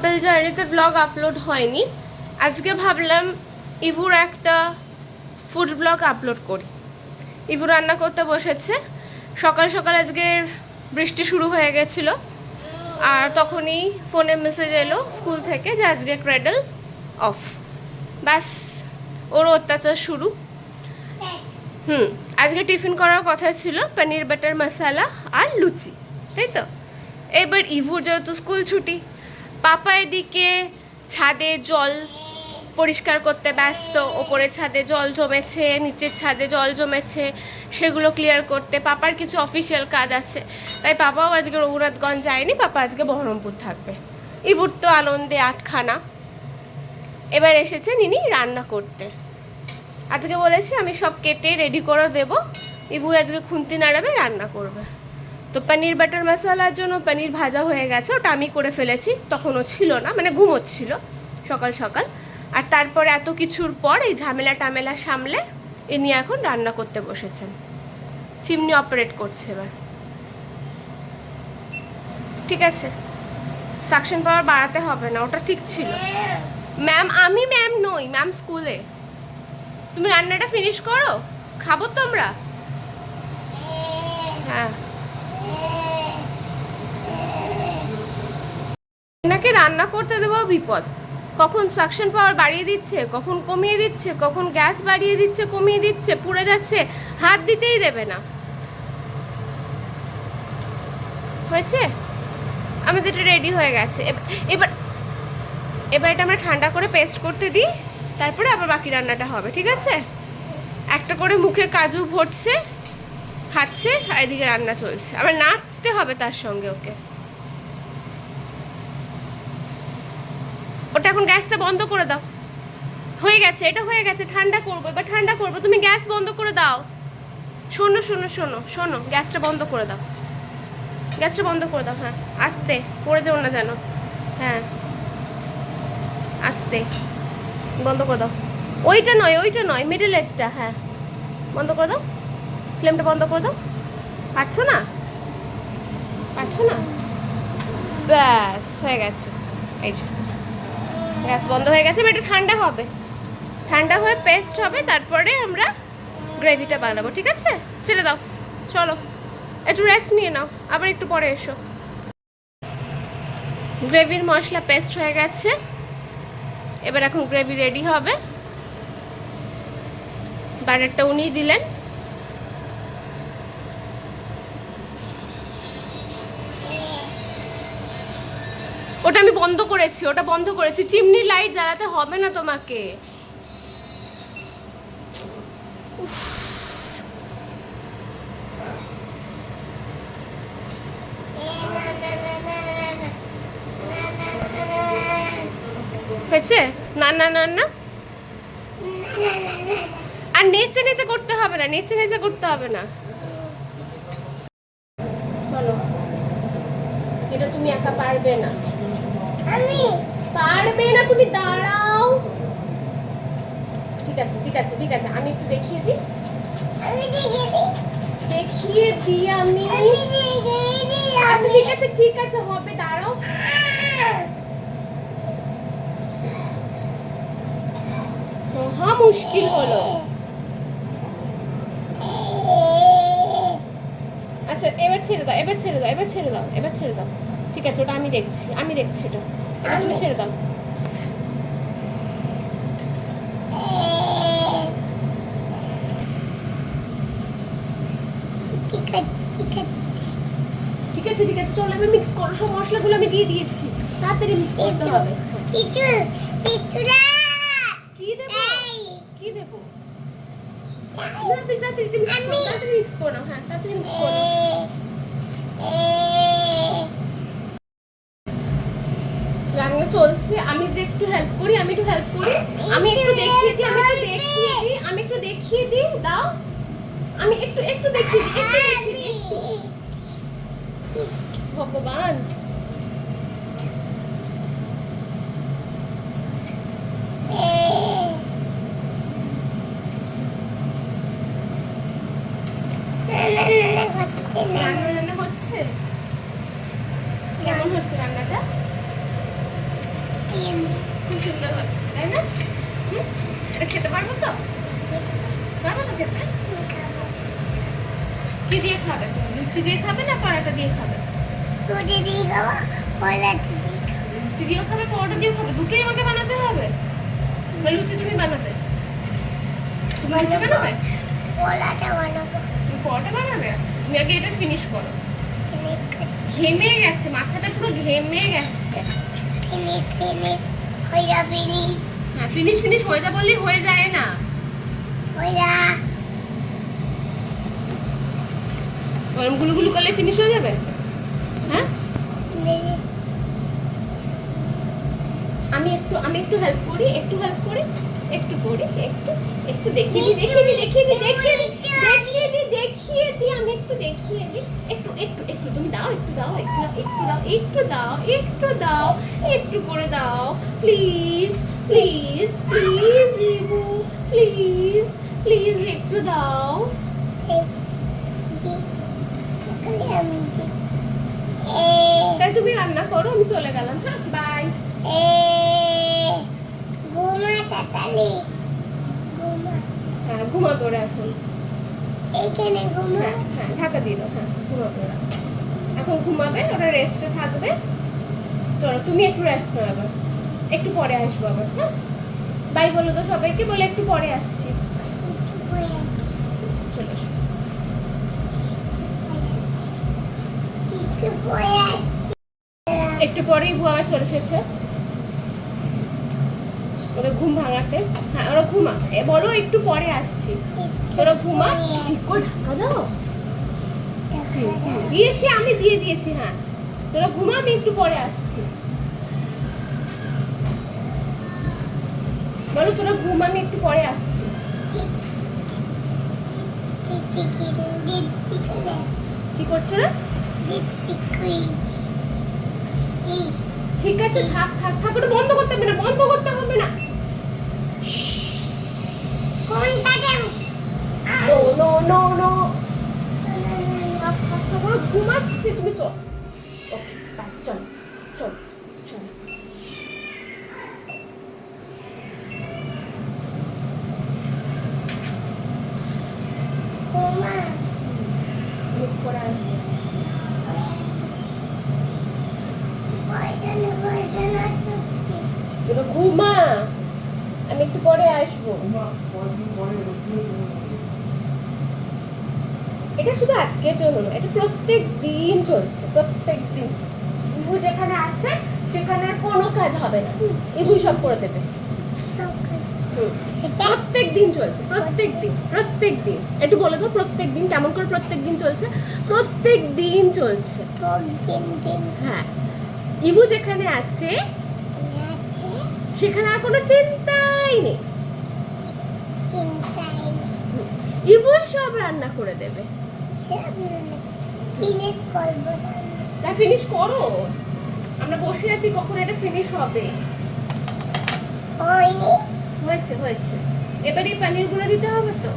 কাপল জার্নিতে blog upload হয়নি। আজকে ভাবলাম ইভুর একটা ফুড ব্লগ আপলোড করি। ইভু রান্না করতে বসেছে। সকাল সকাল আজকে বৃষ্টি শুরু হয়ে গেছিল, আর তখনই ফোনে মেসেজ এলো স্কুল থেকে যে আজকে ক্রেডল অফ। ব্যাস, ওর অত্যাচার শুরু। আজকে টিফিন করার কথা ছিল পনির বাটার মশালা আর লুচি, তাই তো? এবার ইভুর যেহেতু স্কুল ছুটি, পাপা এদিকে ছাদে জল পরিষ্কার করতে ব্যস্ত। ওপরের ছাদে জল জমেছে, নিচের ছাদে জল জমেছে, সেগুলো ক্লিয়ার করতে। পাপার কিছু অফিসিয়াল কাজ আছে, তাই পাপাও আজকে রঘুনাথগঞ্জ যায়নি, পাপা আজকে বহরমপুর থাকবে। ইভুর তো আনন্দে আটখানা। এবার এসেছে নিনি রান্না করতে। আজকে বলেছি আমি সব কেটে রেডি করে দেবো, ইভু আজকে খুন্তি নাড়াবে, রান্না করবে। তো পনির বাটার মশলার জন্য পনির ভাজা হয়ে গেছে, ওটা আমি করে ফেলেছি, তখন ও ছিল না, মানে ঘুমোচ্ছিল সকাল সকাল। আর তারপরে এত কিছুর পর এই ঝামেলা টামেলা সামলে ইনি এখন রান্না করতে বসেছেন। চিমনি অপারেট করছে এবার। ঠিক আছে, সাকশন পাওয়ার বাড়াতে হবে না, ওটা ঠিক ছিল। ম্যাম, আমি ম্যাম নই, ম্যাম স্কুলে। তুমি রান্নাটা ফিনিশ করো, খাবো তো আমরা। হ্যাঁ, এনাকে রান্না করতে দেবো বিপদ। কখন সাকশন পাওয়ার বাড়িয়ে দিচ্ছে, কখন কমিয়ে দিচ্ছে, কখন গ্যাস বাড়িয়ে দিচ্ছে, কমিয়ে দিচ্ছে, পুড়ে যাচ্ছে, হাত দিতেই দেবে না। হয়েছে, আমাদের এটা রেডি হয়ে গেছে। এবার এবার এটা আমরা ঠান্ডা করে পেস্ট করতে দিই, তারপরে আবার বাকি রান্নাটা হবে। ঠিক আছে, একটা করে মুখে কাজু ভরছে, খাচ্ছে, আর এদিকে রান্না চলছে। আবার নাচতে হবে তার সঙ্গে ওকে। ওটা এখন গ্যাসটা বন্ধ করে দাও। হয়ে গেছে, এটা হয়ে গেছে, ঠান্ডা করবো, এবার ঠান্ডা করবো। তুমি গ্যাস বন্ধ করে দাও। শোনো শোনো শোনো শোনো, গ্যাসটা বন্ধ করে দাও, গ্যাসটা বন্ধ করে দাও। হ্যাঁ, আস্তে, পড়ে যাও না যেন। হ্যাঁ, আস্তে, বন্ধ করে দাও। ওইটা নয়, ওইটা নয়, মিডল একটা। হ্যাঁ, বন্ধ করে দাও, ফ্লেমটা বন্ধ করে দাও। পারছো না, পারছো না? ব্যাস, হয়ে গেছে। এই যে গ্যাস বন্ধ হয়ে গেছে। এবার এটা ঠান্ডা হবে, ঠান্ডা হয়ে পেস্ট হবে, তারপরে আমরা গ্রেভিটা বানাবো। ঠিক আছে, ছেড়ে দাও, চলো একটু রেস্ট নিয়ে নাও, আবার একটু পরে এসো। গ্রেভির মশলা পেস্ট হয়ে গেছে, এবার এখন গ্রেভি রেডি হবে। বাটারটা উনি দিলেন। ওটা আমি বন্ধ করেছি, ওটা বন্ধ করেছি। চিমনি লাইট জ্বালাতে হবে না তোমাকে। হয়েছে? না না না না, আর নেচে নেচে করতে হবে না, নেচে নেচে করতে হবে না। চলো, এটা তুমি একা পারবে না, আমি পারবে না, তুমি দাঁড়াও। ঠিক আছে ঠিক আছে ঠিক আছে, আমি একটু দেখিয়ে দিই, আমি দেখিয়ে দিই আমি। আচ্ছা ঠিক আছে ঠিক আছে, হবে, দাঁড়াও। মহা মুশকিল হলো। আচ্ছা এবার ছেড়ে দাও, এবার ছেড়ে দাও, এবার ছেড়ে দাও, এবার ছেড়ে দাও। ঠিক আছে, ওটা আমি দেখছি, আমি দেখছি ওটা। এবার তুমি ছেড়ে দাও। ঠিক আছে ঠিক আছে, চলো এবার মিক্স করো। সব মশলাগুলো আমি দিয়ে দিয়েছি, তাড়াতাড়ি মিক্স করতে হবে। কি দেবো, কি দেবো? তাড়াতাড়ি মিক্স করো, হ্যাঁ তাড়াতাড়ি মিক্স করো। রান্না চলছে, আমি যে একটু হেল্প করি, আমি একটু হেল্প করি, আমি একটু দেখিয়ে দিই, আমি একটু দেখিয়ে দিই, আমি একটু দেখিয়ে দিই, দাও। আমি একটু একটু দেখিয়ে দিই, একটু দেখিয়ে দিই, একটু। ভগবান, রান্না হচ্ছে, কেমন হচ্ছে রান্নাটা? খুব সুন্দর হচ্ছে তাই না? এটা খেতে পারবো তো? পারবো তো খেতে? কি দিয়ে খাবে তুমি? লুচি দিয়ে খাবে না পরোটা দিয়ে খাবে? লুচি দিয়েও খাবে, পরোটা দিয়েও খাবে, দুটোই আমাকে বানাতে হবে? না লুচি তুমি বানাবে? তুমি লুচি বানাবে? তুমি পরোটা বানাবে? আচ্ছা তুমি আগে এটা ফিনিশ করো। ঘেমে গেছে, মাথাটা পুরো ঘেমে গেছে। হ্যাঁ ফিনিশ হয়ে যা বললেই হয়ে যায় না। গরম গুলুগুলু করলে ফিনিশ হয়ে যাবে? হ্যাঁ আমি একটু হেল্প করি, একটু দেখিয়ে দিই, আমি একটু দেখিয়ে দিই, একটু তুমি দাও, একটু করে দাও প্লিজ ইবু, প্লিজ একটু দাও। তাই তুমি রান্না করো, আমি চলে গেলাম। হ্যাঁ বাই। হ্যাঁ ঘুমাবো ওরা এখন। হ্যাঁ ঢাকা দিয়ে দাও। হ্যাঁ ঘুমাবো ওরা এখন, ঘুমাবে ওরা, রেস্টে থাকবে। চলো তুমি একটু রেস্ট নাও, আবার একটু পরে আসবো আবার। হ্যাঁ বাই বলো তো সবাইকে, বলে একটু পরে আসছি। চলে এসো। একটু পরেই ইবু আমার চলে এসেছে ওদের ঘুম ভাঙাতে। হ্যাঁ ওরা ঘুমা, বলো একটু পরে আসছি। তোরা ঘুমা, ঠিক করে ঢাকা দাও। দিয়েছি আমি, দিয়ে দিয়েছি। হ্যাঁ তোরা ঘুমা, আমি একটু পরে আসছি। বলো তোরা ঘুম, আমি একটু পরে আসছি। কি করছো রে? ঠিক আছে থাক, ওটা বন্ধ করতে হবে না। নো ঘুমাচ্ছি, তুমি চল। ওকে বাই, চল। তোরা ঘুমা, আমি একটু পরে আসবো। এটা শুধু আজকের জন্য না, এটা প্রত্যেক দিন চলছে, প্রত্যেক দিন। ইবু যেখানে আছে সেখানে আর কোনো কাজ হবে না, ইবুই সব করে দেবে। প্রত্যেক দিন চলছে, প্রত্যেক দিন। একটু বলে দাও প্রত্যেক দিন কেমন করে প্রত্যেক দিন চলছে? প্রত্যেক দিন চলছে। হ্যাঁ ইবু যেখানে আছে সেখানে আর কোনো চিন্তাই নেই। ইবুই সব রান্না করে দেবে। ফিনিশ করো, আমরা বসে আছি, কখন এটা ফিনিশ হবে? হয়েছে। এবার এই পনির গুলো দিতে হবে তো।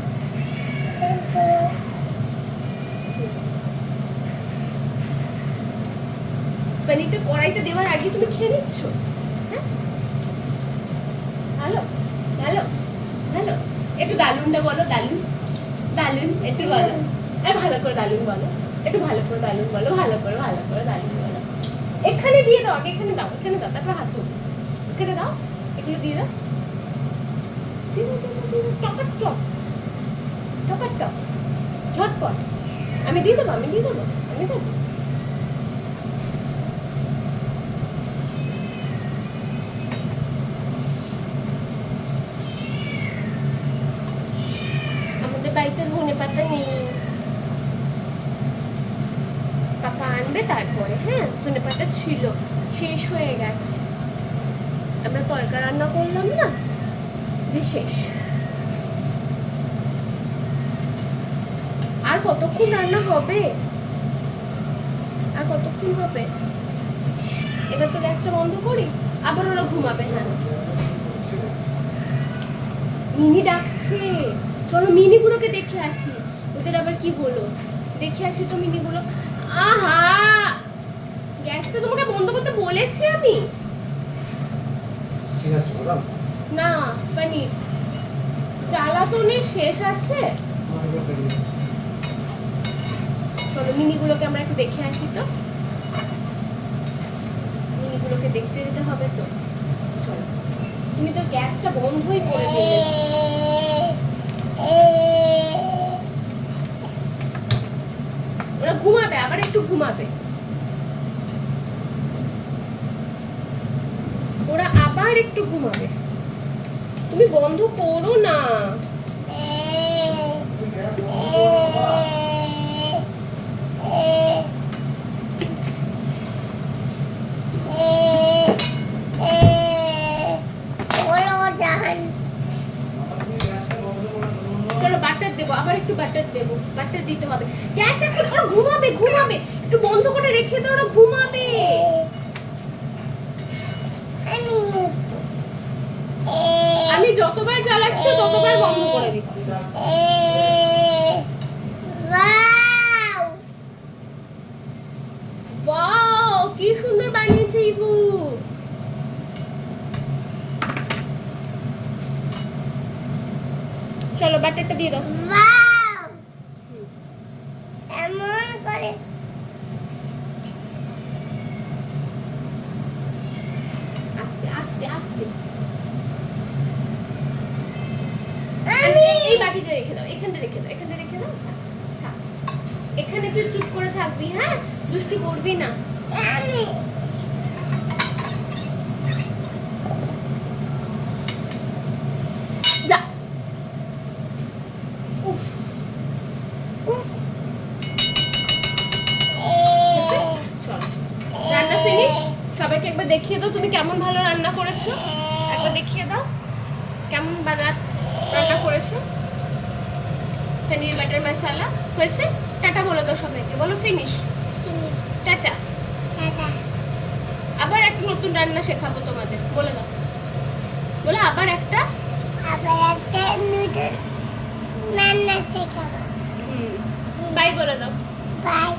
পনিরটা কড়াইতে দেওয়ার আগে তুমি খেয়ে নিচ্ছ। হ্যাঁ ভালো একটু দালুনটা বলো, দালুন একটু বলো। ভালো করে দালুন বলো, একটু ভালো করে দালুন বলো, ভালো করে দালুন বলো। এখানে দিয়ে দাও, আগে এখানে দাও, তারপর হাত ধো। এখানে দাও, এগুলো দিয়ে দাও। টপ ঝটপট। আমি দিয়ে দেবো। আমাদের বাড়িতে ধনে পাতা নেই, পাপা আনবে তারপরে। হ্যাঁ ধনে পাতা ছিল, শেষ হয়ে গেছে। আমরা তরকা রান্না করলাম না, শেষ। আর কতক্ষণ রান্না হবে? এবার তো গ্যাসটা বন্ধ করি, আবার ওরা ঘুমাবে। হ্যাঁ মিনি ডাকছে, চলো মিনিগুলোকে দেখে আসি, ওদের আবার কি হলো দেখে আসি তো মিনিগুলো। আহা গ্যাসটা তোমাকে বন্ধ করতে বলেছি আমি। না পনির জ্বালাতনের শেষ আছে। চলো মিনিগুলোকে আমরা একটু দেখে আসি। তো মিনিগুলোকে দেখতে যেতে হবে। তো চলো, তুমি তো গ্যাসটা বন্ধই করে দিলে। ওরা ঘুমাবে, আবার একটু ঘুমাবে। ওরা আবার একটু ঘুমাবে। তুমি বন্ধ করো না। চলো বাটার দেবো, আবার একটু বাটার দেবো। বাটার দিতে হবে। গ্যাস এখন ওরা ঘুমাবে, ঘুমাবে। একটু বন্ধ করে রেখে দাও, ওরা ঘুমাবে। আমি যতবার জ্বালাচ্ছি ততবার বন্ধ করে দিচ্ছি। ওয়াও, কি সুন্দর বানিয়েছে ইভু। চলো বাটারটা দিয়ে দাও। এমন করে আস্তে আস্তে আস্তে। এই বাটিটা রেখে দাও, এখানটা রেখে দাও, এখানটা রেখে দাও। থাক, এখানে তুই চুপ করে থাকবি। হ্যাঁ, দুষ্টু করবি না। যা। রান্না ফিনিশ। সবাইকে একবার দেখিয়ে দাও তুমি কেমন ভালো রান্না করেছো। একবার দেখিয়ে দাও কেমন রান্না করেছো। পনির বাটার মশলা হয়েছে। টাটা বলে দাও সবাইকে, বলো ফিনিশ। টাটা। আবার একটা নতুন রান্না শেখাবো তোমাদের, বলে দাও। বলে আবার একটা নতুন রান্না শেখাবো। বাই বলে দাও। বাই।